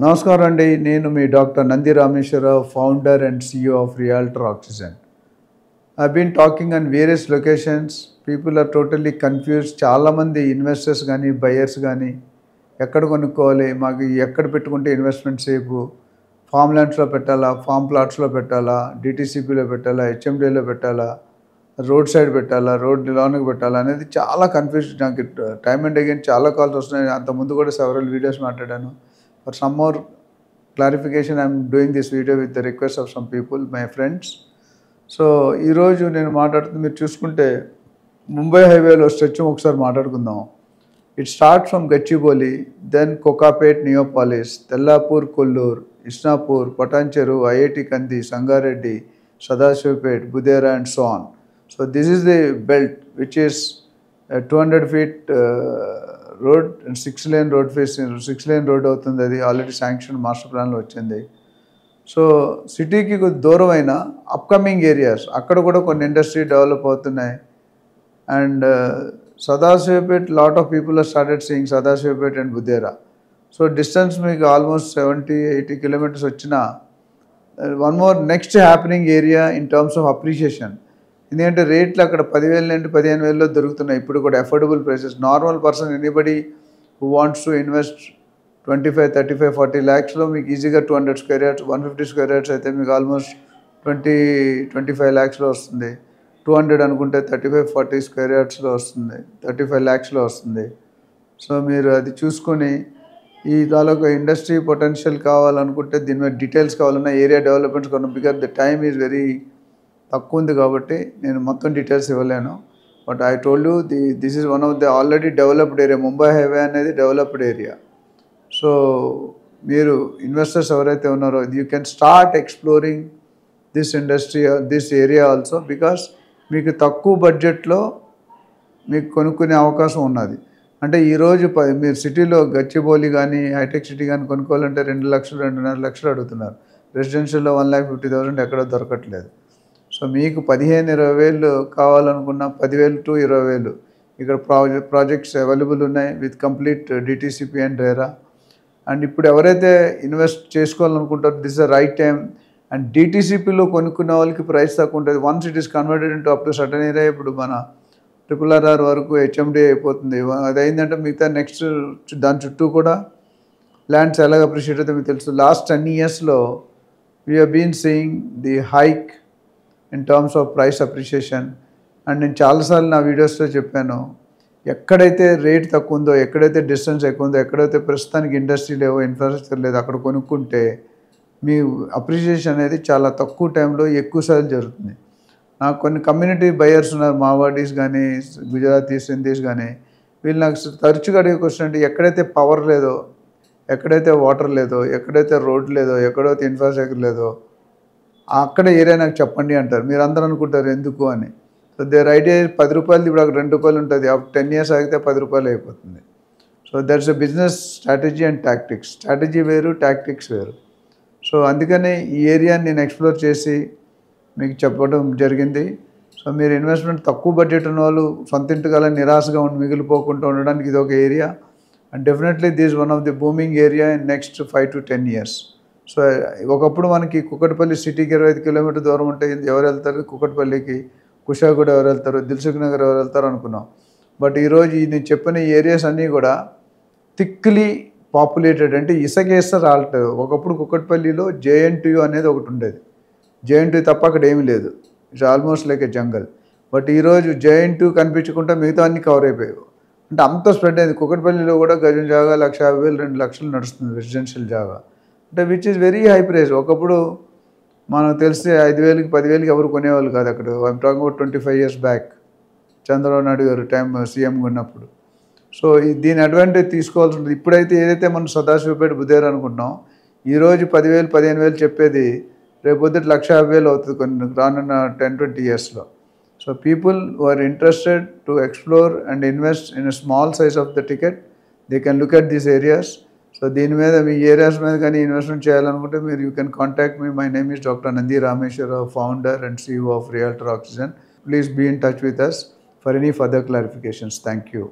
నమస్కారం అండి. నేను మీ doctor Nandi Rameswara Rao, founder and CEO of Realtor Oxygen. I've been talking on various locations. People are totally confused. చాలామంది investors కానీ బయర్స్ కానీ ఎక్కడ కొనుక్కోవాలి, మాకు ఎక్కడ పెట్టుకుంటే ఇన్వెస్ట్మెంట్ సేఫ్, ఫామ్ ల్యాండ్స్లో పెట్టాలా, ఫామ్ ప్లాట్స్లో పెట్టాలా, DTCPలో పెట్టాలా, HMDలో పెట్టాలా, రోడ్ సైడ్ పెట్టాలా, రోడ్ లోనికి పెట్టాలా అనేది చాలా కన్ఫ్యూజ్. నాకు టైమ్ అండ్ అగైన్ చాలా కాల్స్ వస్తున్నాయి. అంతకుముందు కూడా సెవరల్ వీడియోస్ మాట్లాడాను. For some more clarification, I am doing this video with the request of some people, my friends. So ఈరోజు నేను మాట్లాడుతుంది మీరు చూసుకుంటే ముంబై హైవేలో స్ట్రెచ్ ఒకసారి మాట్లాడుకుందాం. It start from Gachibowli, then Kokapet, Neopolis, Tellapur, Kollur, Isnapur, Patancheru, IIT Kandi, Sangareddy, Sadashivpet, Budera and so on. So this is the belt which is 200 feet road and 6-lane road facing 6-lane road అవుతుంది. అది ఆల్రెడీ శాంక్షన్ మాస్టర్ ప్లాన్లో వచ్చింది. సో సిటీకి కొద్ది దూరం అయిన అప్కమింగ్ ఏరియాస్ అక్కడ కూడా కొన్ని ఇండస్ట్రీ డెవలప్ అవుతున్నాయి. And Sadashivpet, lot of people are started seeing Sadashivpet and Budera. So distance మీకు ఆల్మోస్ట్ 70-80 kilometers వచ్చినా one more next happening area in terms of appreciation. ఎందుకంటే రేట్లు అక్కడ 10,000 నుండి 15,000లో దొరుకుతున్నాయి. ఇప్పుడు కూడా affordable prices. Normal person anybody who wants to invest 25, 35, 40 lakhsలో మీకు ఈజీగా 200 square yards, 150 square yards అయితే మీకు ఆల్మోస్ట్ 20-25 lakhsలో వస్తుంది. 200 అనుకుంటే 35-40 square yardsలో వస్తుంది, 35 lakhsలో వస్తుంది. సో మీరు అది చూసుకొని ఈ తాలూకా ఇండస్ట్రీ పొటెన్షియల్ కావాలనుకుంటే దీని మీద డీటెయిల్స్ కావాలన్నా ఏరియా డెవలప్మెంట్స్ కొన్న, because the time is very తక్కువ ఉంది కాబట్టి నేను మొత్తం డీటెయిల్స్ ఇవ్వలేను. But I told you this is one of the already developed area. Mumbai highway అనేది డెవలప్డ్ ఏరియా. సో మీరు ఇన్వెస్టర్స్ ఎవరైతే ఉన్నారో you can start exploring this industry, this area also, because మీకు తక్కువ బడ్జెట్లో మీకు కొనుక్కునే అవకాశం ఉన్నది. అంటే ఈరోజు మీరు సిటీలో గచ్చిబౌలి కానీ హైటెక్ సిటీ కానీ కొనుక్కోవాలంటే 2 లక్షలు 2.5 లక్షలు అడుగుతున్నారు. రెసిడెన్షియల్లో 1,50,000 ఎక్కడో దొరకట్లేదు. సో మీకు 15-20 వేలు కావాలనుకున్న 10,000 to 20,000 ఇక్కడ ప్రాజెక్ట్స్ అవైలబుల్ ఉన్నాయి with complete DTCP and RERA. And ఇప్పుడు ఎవరైతే ఇన్వెస్ట్ చేసుకోవాలనుకుంటారో this the right time. And DTCPలో కొనుక్కున్న వాళ్ళకి ప్రైస్ తక్కువ ఉంటుంది. Once it is converted into up to certain area. ఇప్పుడు మన RRR వరకు HMD అయిపోతుంది. అది అయిందంటే మిగతా నెక్స్ట్ దాని చుట్టూ కూడా ల్యాండ్స్ ఎలాగ అప్రిషియేట్ అయితే మీకు తెలుసు. లాస్ట్ 10 yearsలో we have been seeing the hike in terms of price appreciation. And నేను చాలాసార్లు నా వీడియోస్లో చెప్పాను, ఎక్కడైతే రేట్ తక్కువ ఉందో, ఎక్కడైతే డిస్టెన్స్ ఎక్కువ ఉందో, ఎక్కడైతే ప్రస్తుతానికి ఇండస్ట్రీ లేవో, ఇన్ఫ్రాస్ట్రక్చర్ లేదు, అక్కడ కొనుక్కుంటే మీ అప్రిషియేషన్ అనేది చాలా తక్కువ టైంలో ఎక్కువసార్లు జరుగుతుంది. నాకు కొన్ని కమ్యూనిటీ బయర్స్ ఉన్నారు, మావాడీస్ కానీ గుజరాతీస్, హిందీస్ కానీ. వీళ్ళు నాకు తరచుగా అడిగే క్వశ్చన్ అంటే ఎక్కడైతే పవర్ లేదో, ఎక్కడైతే వాటర్ లేదో, ఎక్కడైతే రోడ్ లేదో, ఎక్కడైతే ఇన్ఫ్రాస్ట్రక్చర్ లేదో అక్కడ ఏరియా నాకు చెప్పండి అంటారు. మీరు అందరూ అనుకుంటారు ఎందుకు అని. సో దేర్ ఐడియా 10 రూపాయలు ఇప్పుడు అక్కడ 2 రూపాయలు ఉంటుంది. 10 years ఆగితే 10 రూపాయలు అయిపోతుంది. So that's a business strategy and tactics. Strategy వేరు, టాక్టిక్స్ వేరు. సో అందుకనే ఈ ఏరియాని నేను ఎక్స్ప్లోర్ చేసి మీకు చెప్పడం జరిగింది. సో మీరు ఇన్వెస్ట్మెంట్ తక్కువ బడ్జెట్ ఉన్న వాళ్ళు సొంత ఇంటికల్లా నిరాశగా మిగిలిపోకుండా ఉండడానికి ఇది ఒక area. And definitely this one of the booming area in next 5 to 10 years. So ఒకప్పుడు మనకి కుకట్పల్లి సిటీకి 25 kilometers దూరం ఉంటే ఎవరు వెళ్తారు కుకట్పల్లికి, కుషాగూడ ఎవరు వెళ్తారు, దిల్సుఖ్ నగర్ ఎవరు వెళ్తారు అనుకున్నాం. బట్ ఈరోజు నేను చెప్పిన ఏరియాస్ అన్నీ కూడా థిక్లీ పాపులేటెడ్, అంటే ఇసుకేస్తే రాలట్లేదు. ఒకప్పుడు కుకట్పల్లిలో JNTU అనేది ఒకటి ఉండేది. JNTU తప్ప అక్కడ ఏమీ లేదు. It's almost like a jungle. But ఈరోజు JNTU కనిపించకుండా మిగతా అన్నీ కవర్ అయిపోయాయి. అంటే అంత స్ప్రెడ్ అయింది. కుకట్పల్లిలో కూడా గజం జాగా 1,50,000 2 లక్షలు నడుస్తుంది రెసిడెన్షియల్ జాగా. అంటే which is very high price. ఒకప్పుడు మనకు తెలిస్తే 5,000కి 10,000కి ఎవరు కొనేవాళ్ళు కాదు అక్కడ. I'm talking about 25 years back, Chandrababu Naidu గారు టైం సీఎంగా ఉన్నప్పుడు. సో దీని అడ్వాంటేజ్ తీసుకోవాల్సి ఉంటుంది. ఇప్పుడైతే ఏదైతే మనం సదాశివపేట బుదేరా అనుకుంటున్నాం, ఈరోజు 10,000 15,000 చెప్పేది రేపు పొద్దుట 1,50,000 అవుతుంది కొన్ని రానున్న 10-20 yearsలో. So people who are interested to explore and invest in a small size of the ticket, they can look at these areas. So దీని మీద మీ ఏరియాస్ మీద కానీ ఇన్వెస్ట్మెంట్ చేయాలనుకుంటే మీరు you can contact me. My name is doctor Nandi Rameswara Rao, founder and CEO of Realtor Oxygen. Please be in touch with us for any further clarifications. Thank you.